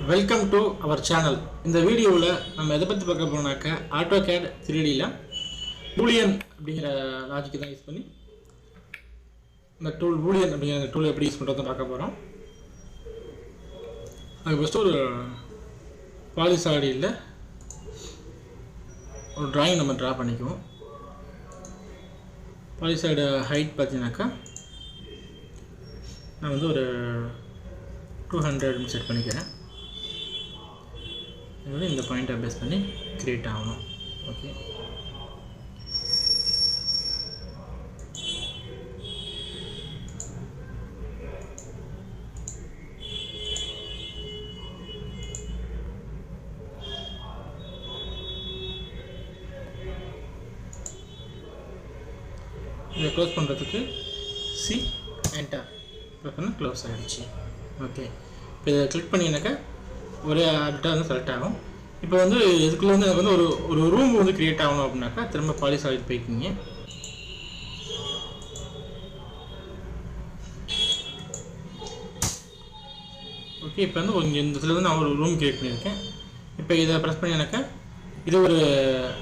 Welcome to our channel. இந்த வீடியோவில் நம்ம எதை பற்றி பார்க்க போனாக்க AutoCAD 3Dல Boolean அப்படிங்கிற லாஜிக் தான் யூஸ் பண்ணி இந்த டூல் Boolean அப்படிங்கிற டூல் எப்படி யூஸ் பண்ணுறதை பார்க்க போகிறோம். அதுக்கு ஃபஸ்ட்டு ஒரு பாலிசாலிடியில் ஒரு டிராயிங் நம்ம ட்ரா பண்ணிக்குவோம். பாலிசாலிட் ஹைட் பார்த்தீங்கன்னாக்கா நான் வந்து ஒரு 200 செட் பண்ணிக்கிறேன். இந்த பாயிண்ட்டை பேஸ் பண்ணி கிரியேட் ஆகணும். ஓகே, இதை க்ளோஸ் பண்ணுறதுக்கு சி என்டர் ப்ரெஸ் பண்ண க்ளோஸ் ஆகிடுச்சு. ஓகே, இப்போ இதை கிளிக் பண்ணிங்கனாக்கா ஒரே ஆப்ஜெக்டாக வந்து செலக்ட் ஆகும். இப்போ வந்து இதுக்குள்ளே வந்து எனக்கு வந்து ஒரு ரூம் வந்து க்ரியேட் ஆகணும் அப்படின்னாக்கா திரும்ப பாலிசாலிட் போய்க்கிங்க. ஓகே, இப்போ வந்து இந்த இதில் வந்து நான் ஒரு ரூம் க்ரியேட் பண்ணியிருக்கேன். இப்போ இதை ப்ரெஸ் பண்ணினாக்கா இது ஒரு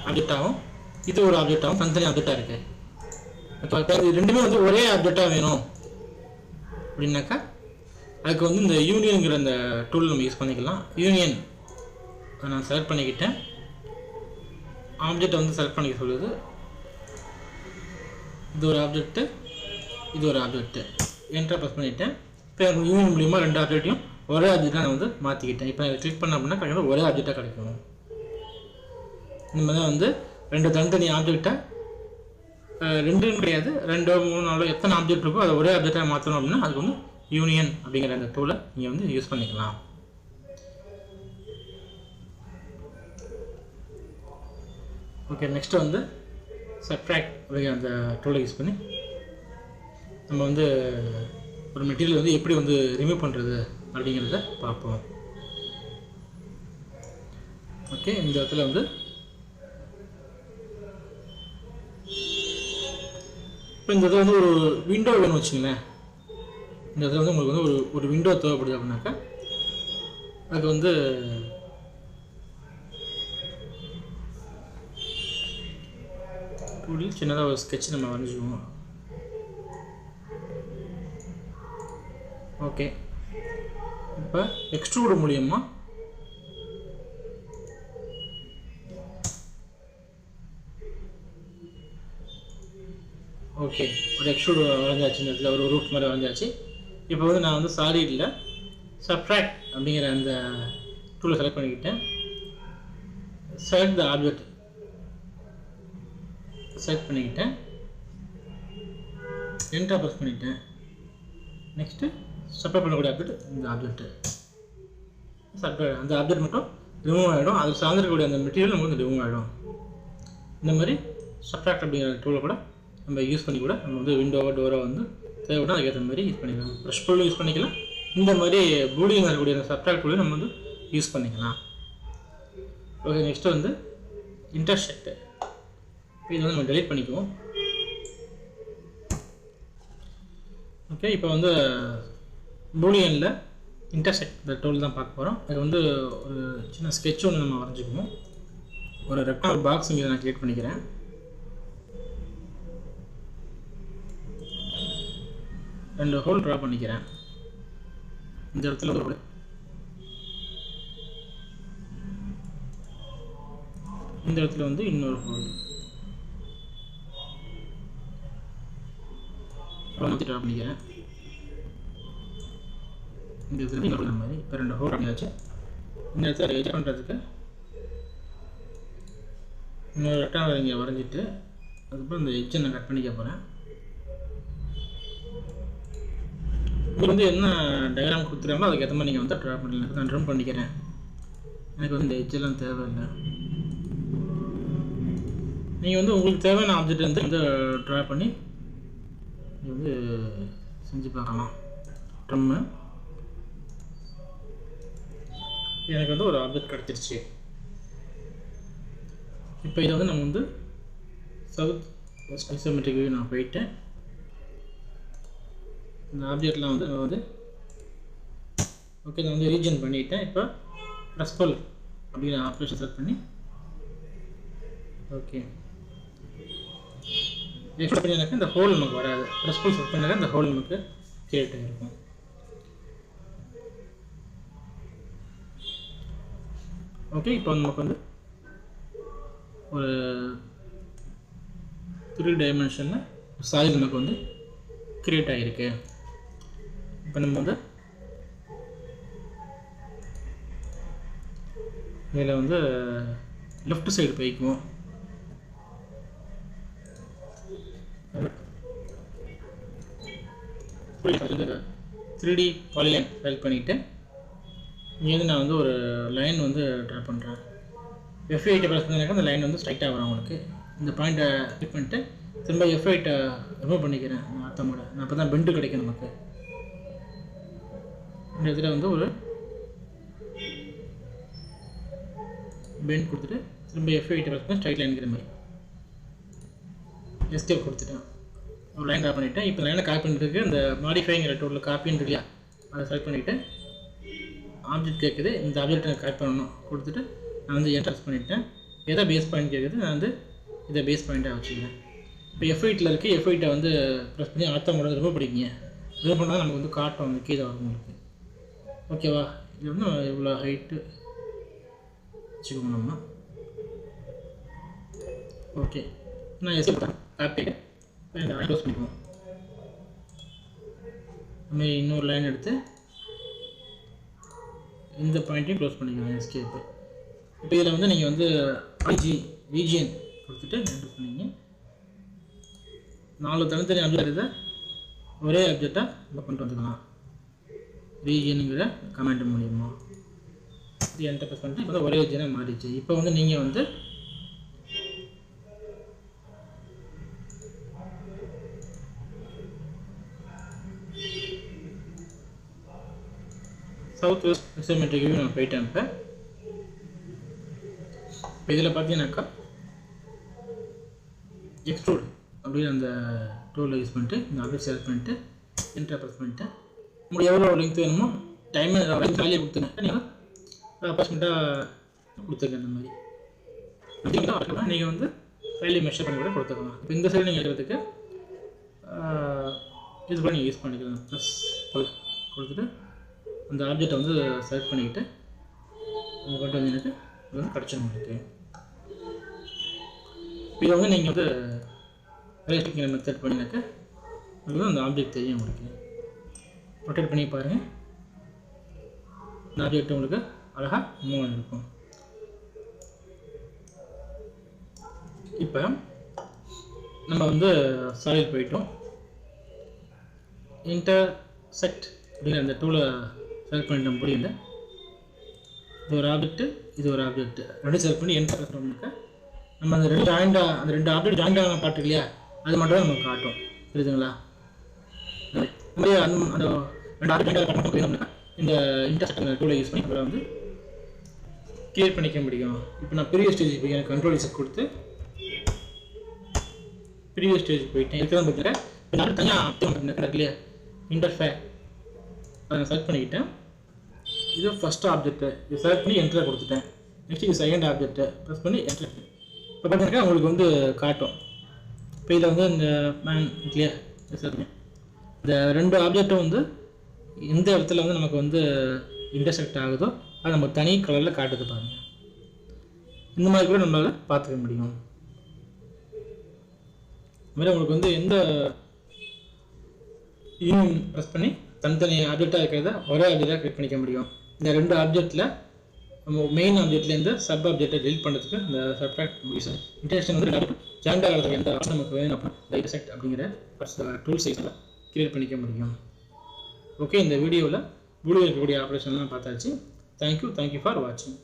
ஆப்ஜெக்டாகவும் இது ஒரு ஆப்ஜெக்டாகவும் தனித்தனி ஆப்ஜெக்டாக இருக்குது. இப்போ இது ரெண்டுமே வந்து ஒரே ஆப்ஜெக்டாக வேணும் அப்படின்னாக்கா அதுக்கு வந்து இந்த யூனியனுங்கிற அந்த டூல் நம்ம யூஸ் பண்ணிக்கலாம். யூனியன் நான் செலக்ட் பண்ணிக்கிட்டேன். ஆப்ஜெக்டை வந்து செலக்ட் பண்ணிக்க சொல்லுது. இது ஒரு ஆப்ஜெக்ட்டு, இது ஒரு ஆப்ஜெக்ட்டு. என்டர் ப்ரெஸ் பண்ணிவிட்டேன். இப்போ யூனியன் மூலிமா ரெண்டு ஆப்ஜெக்டையும் ஒரே ஆப்ஜெக்டாக நான் வந்து மாற்றிக்கிட்டேன். இப்போ நான் கிளிக் பண்ண அப்படின்னா கிடைக்கிறது ஒரே ஆப்ஜெக்டாக கிடைக்கும். இந்த மாதிரி தான் வந்து ரெண்டு தனித்தனி ஆப்ஜெக்டை ரெண்டுன்னு கிடையாது, 2 3 4 எத்தனை ஆப்ஜெக்ட் இருக்கோ அதை ஒரே ஆப்ஜெக்டாக மாற்றணும் அப்படின்னா அதுக்கு வந்து யூனியன் அப்படிங்கிற அந்த டூலை நீங்கள் வந்து யூஸ் பண்ணிக்கலாம். ஓகே, நெக்ஸ்ட் வந்து சப்ட்ராக்ட் அப்படிங்கிற அந்த டூலை யூஸ் பண்ணி நம்ம வந்து ஒரு மெட்டீரியல் வந்து எப்படி வந்து ரிமூவ் பண்ணுறது அப்படிங்கிறத பார்ப்போம். ஓகே, இந்த இடத்துல வந்து இப்போ இந்த இடத்துல வந்து ஒரு விண்டோ வேணும்னு வச்சுங்களேன். இந்த இடத்துல வந்து உங்களுக்கு வந்து ஒரு விண்டோ தேவைப்படுது அப்படின்னாக்கா அதுக்கு வந்து டூலில் சின்னதாக ஒரு ஸ்கெட்ச் நம்ம வரைஞ்சிக்குவோம். ஓகே, இப்போ எக்ஸ்ட்ரூட் மூலியமா ஓகே ஒரு எக்ஸ்ட்ரூட் வரைஞ்சாச்சு. இந்த இடத்துல ஒரு ரூட் மாதிரி வரைஞ்சாச்சு. இப்போ வந்து நான் வந்து சாலிடில் சப்ட்ராக்ட் அப்படிங்கிற அந்த டூலை செலக்ட் பண்ணிக்கிட்டேன். செலக்ட் த ஆப்ஜெக்ட் செலக்ட் பண்ணிக்கிட்டேன். என்டர் ப்ரெஸ் பண்ணிட்டேன். நெக்ஸ்ட்டு சப்ட்ராக்ட் பண்ணக்கூடிய ஆப்ஜெக்ட் இந்த ஆப்ஜெக்ட்டு சப்ட்ராக்ட் அந்த ஆப்ஜெக்ட் மட்டும் ரிமூவ் ஆகிடும். அது சார்ந்திருக்கக்கூடிய அந்த மெட்டீரியல் நமக்கு வந்து ரிமூவ் ஆகிடும். இந்த மாதிரி சப்ட்ராக்ட் அப்படிங்கிற டூலை கூட நம்ம யூஸ் பண்ணி கூட நம்ம வந்து விண்டோவோ டோரோ வந்து தேவைப்படும் அதுக்கேற்ற மாதிரி யூஸ் பண்ணிக்கலாம். ப்ரெஷ் டூலும் யூஸ் பண்ணிக்கலாம். இந்த மாதிரி பூலியன் இருக்கக்கூடிய அந்த சப்ட்ராக்ட் டூலையும் நம்ம வந்து யூஸ் பண்ணிக்கலாம். ஓகே, நெக்ஸ்ட்டு வந்து இன்டர்செக்ட். இது வந்து நம்ம டெலீட் பண்ணிக்குவோம். ஓகே, இப்போ வந்து பூலியனில் இன்டர்செக்ட் இந்த டூல் தான் பார்க்க போகிறோம். அது வந்து ஒரு சின்ன ஸ்கெட்ச் ஒன்று நம்ம வரைஞ்சிக்குவோம். ஒரு ரெக்டாங்கிள் பாக்ஸ் இங்கே நான் கிரியேட் பண்ணிக்கிறேன். ரெண்டு ஹோல் ட்ரா பண்ணிக்கிறேன். இந்த இடத்துல ஒரு இந்த இடத்துல வந்து இன்னொரு ஹோல் ட்ரா பண்ணிக்கிறேன். இந்த இடத்துல இன்னொரு மாதிரி இப்போ ரெண்டு ஹோல் பண்ணியாச்சு. இந்த இடத்துல எட்ஜ் பண்ணுறதுக்கு இன்னொரு ரெக்டாங்கிள் இங்கே வரைஞ்சிட்டு அதுக்கப்புறம் இந்த எட்ஜை நான் கட் பண்ணிக்க போகிறேன். இது வந்து என்ன டயக்ராம் கொடுத்துருக்காங்களோ அதுக்கேற்ற மாதிரி நீங்கள் வந்து ட்ரா பண்ணிக்கலாம். நான் ட்ரம் பண்ணிக்கிறேன். எனக்கு வந்து இந்த எட்ஜெல்லாம் தேவையில்லை. நீங்கள் வந்து உங்களுக்கு தேவையான ஆப்ஜெக்ட் வந்து ட்ரா பண்ணி நீங்கள் வந்து செஞ்சு பார்க்கலாம். ட்ரம்மு எனக்கு வந்து ஒரு ஆப்ஜெக்ட் கிடச்சிருச்சு. இப்போ இதை வந்து நம்ம வந்து சவுத் ஐசோமெட்ரிக் வியூ நான் போயிட்டேன். இந்த ஆப்ஜெக்ட்லாம் வந்து ஓகே நான் வந்து ரீஜன் பண்ணிட்டேன். இப்போ ப்ரெஸ்புல் அப்படிங்கிற ஆப்ரேஷன் செலக்ட் பண்ணி ஓகே எக்ஸ்ட்ரா பண்ணினாக்க இந்த ஹோல் நமக்கு வராது. ப்ரெஸ்புல் செலக்ட் பண்ணாக்க இந்த ஹோல் நமக்கு கிரியேட் ஆகிருக்கும். ஓகே, இப்போ நமக்கு வந்து ஒரு 3 டைமென்ஷனில் சாலிட் நமக்கு வந்து கிரியேட் ஆகிருக்கு. இப்போ நம்ம வந்து இதில் வந்து லெஃப்ட் சைடு போய்க்குவோம். த்ரீ பாலிலைன் செலக்ட் பண்ணிவிட்டு இங்கேருந்து நான் வந்து ஒரு லைன் வந்து ட்ரா பண்ணுறேன். F8 ப்ரெஸ் பண்ணினாக்கா அந்த லைன் வந்து ஸ்ட்ரைட்டாக வரும் உங்களுக்கு. இந்த பாயிண்ட்டை கிளிக் பண்ணிட்டு திரும்ப F8 ரிமூவ் பண்ணிக்கிறேன் அர்த்தமோட. நான் அப்போ தான் பெண்டு கிடைக்கும் நமக்கு. இந்த இதில் வந்து ஒரு பெண்ட் கொடுத்துட்டு திரும்ப F8 ப்ரெஸ் பண்ணி ஸ்ட்ரைட் லைன்கிற மாதிரி எஸ்கேப் கொடுத்துட்டேன். ஒரு லைன் ட்ரா பண்ணிவிட்டேன். இப்போ லைனை காப்பி பண்ணுறதுக்கு இந்த மாடிஃபைங்கிற டூலில் காப்பின்னு இல்லையா, அதை செலக்ட் பண்ணிவிட்டு ஆப்ஜெக்ட் கேட்குது, இந்த ஆப்ஜெக்ட்டை காப்பி பண்ணணும் கொடுத்துட்டு நான் வந்து என்ட்ரஸ் பண்ணிவிட்டேன். எதை பேஸ் பாயிண்ட் கேட்குது, நான் வந்து இதை பேஸ் பாயிண்ட்டாக வச்சுக்கிறேன். இப்போ F8 இருக்குது. F8 வந்து ப்ரெஸ் பண்ணி ஆர்த்தமோட ரிமூவ் பண்ணிக்கிங்க. ரிமூவ் பண்ணால் நமக்கு வந்து காட்டும் வந்து கீழே வரும் உங்களுக்கு. ஓகேவா, இது வந்து இவ்வளோ ஹைட்டு வச்சுக்கோங்க நம்ம. ஓகே, நான் எஸ்கேப் காப்பி க்ளோஸ் பண்ணிக்குவோம். அதுமாதிரி இன்னொரு லைன் எடுத்து இந்த பாயிண்ட்டையும் க்ளோஸ் பண்ணிக்கலாம் எஸ்கேப்பு. இப்போ இதில் வந்து நீங்கள் வந்து ரீஜியன் கொடுத்துட்டு என்டர் பண்ணிங்க. 4 தனித்தனி ஆப்ஜெக்ட் இதை ஒரே ஆப்ஜெக்டாக நம்ம கொண்டு வந்துக்கலாம் ரீஜியனுங்கிற கமெண்ட் மூலியமா. இது என்டர் ப்ரெஸ் பண்ணிட்டு இப்போ ஒரே ரீஜியனாக மாறிடுச்சு. இப்போ வந்து நீங்கள் வந்து சவுத் வெஸ்ட் ஐசோமெட்ரிக் வியூ நான் போயிட்டேன். இப்போ இதில் பார்த்தீங்கன்னாக்கா எக்ஸ்ட்ரூட் அப்படின்னு அந்த டூலை யூஸ் பண்ணிட்டு இந்த ஆப்ஜெக்ட் செலக்ட் பண்ணிட்டு என்டர் ப்ரெஸ் பண்ணிவிட்டேன். உங்களுக்கு எவ்வளோ லெங்க் வேணுமோ டைம் காலியாக கொடுத்துங்க. நீங்கள் அப்பார்ட்மெண்ட்டாக கொடுத்துருங்க. இந்த மாதிரி நீங்கள் வந்து ஃபைலை மெஷர் பண்ணி கூட கொடுத்துக்கலாம். இப்போ இந்த சைடு நீங்கள் எழுதுறதுக்கு இது பண்ணி நீங்கள் யூஸ் பண்ணிக்கலாம். ப்ளஸ் கொடுத்துட்டு அந்த ஆப்ஜெக்டை வந்து செலக்ட் பண்ணிக்கிட்டு அது கொண்டு வந்து எனக்கு இது வந்து கிடச்சிடும் உங்களுக்கு. இதை வந்து நீங்கள் வந்து ரியலிஸ்டிக் மெத்தட் பண்ணினாக்க அது வந்து அந்த ஆப்ஜெக்ட் தெரியும் உங்களுக்கு. ரொட்டேட் பண்ணி பாருங்கள், இந்த ஆப்ஜெக்ட் உங்களுக்கு அழகாக மூவ் ஆகிருக்கும். இப்போ நம்ம வந்து சாலிட் போயிட்டோம். இன்டர்செக்ட் அப்படிங்கிற அந்த டூலை செலக்ட் பண்ணிட்டோம். புரியல, இது ஒரு ஆப்ஜெக்ட், இது ஒரு ஆப்ஜெக்ட் ரெண்டு செலக்ட் பண்ணி என்டர் பண்ணாக்க நம்ம அந்த ரெண்டு ஆப்ஜெக்ட் ஜாயிண்டாக பார்த்து இல்லையா, அது மட்டும் தான் நமக்கு காட்டும். புரியுதுங்களா? அந்த ரெண்டு ஆப்ஜெக்ட் காட்டணும். இந்த இன்டர்செக்ட் டூலை யூஸ் பண்ணி அப்புறம் வந்து கிளியர் பண்ணிக்க முடியும். இப்போ நான் ப்ரீவியஸ் ஸ்டேஜ் போய் எனக்கு கண்ட்ரோல் செட் கொடுத்து ப்ரீவியஸ் ஸ்டேஜ் போயிட்டேன். இதுதான் பார்த்துருக்கேன். இப்போ நான் தனியாக இல்லையா இன்டர்ஃபேர் அதை செலக்ட் பண்ணிக்கிட்டேன். இது ஃபஸ்ட் ஆப்ஜெக்ட்டு இது செலக்ட் பண்ணி என்ட்ரை கொடுத்துட்டேன். நெக்ஸ்ட் இது செகண்ட் ஆப்ஜெக்ட்டு ப்ரெஸ் பண்ணி என்ட்ரை. இப்போ பார்த்தீங்கன்னா உங்களுக்கு வந்து காட்டும். இப்போ இதில் வந்து இந்த மேன் இல்லையா இந்த ரெண்டு ஆப்ஜெக்டும் வந்து எந்த இடத்துல வந்து நமக்கு வந்து இன்டர்செக்ட் ஆகுதோ அது நம்ம தனி கலரில் காட்டுது பாருங்கள். இந்த மாதிரி கூட நம்மளால் பார்த்துக்க முடியும். இதுமாதிரி உங்களுக்கு வந்து எந்த யூனியன் ப்ரெஸ் பண்ணி தனித்தனி ஆப்ஜெக்டாக இருக்கிறத ஒரே ஆப்ஜெக்டாக கிரியேட் பண்ணிக்க முடியும். இந்த ரெண்டு ஆப்ஜெக்டில் நம்ம மெயின் ஆப்ஜெக்ட்லேருந்து சப் ஆப்ஜெக்டை டெலிட் பண்ணுறதுக்கு இந்த சப்ட்ராக்ட் யூஸ் இன்டர்செக்ஷன் வந்து ஜாயிண்ட் ஆகிறதுக்கு எந்த ஆப்ஷன் நமக்கு வேணும் அப்படின்னா இன்டர்செக்ட் அப்படிங்கிற டூல் சைஸில் கிரியேட் பண்ணிக்க முடியும். ஓகே, இந்த வீடியோவில் பூலியன் இருக்கக்கூடிய ஆப்ரேஷன்லாம் பார்த்தாச்சு. தேங்க்யூ ஃபார் வாட்சிங்.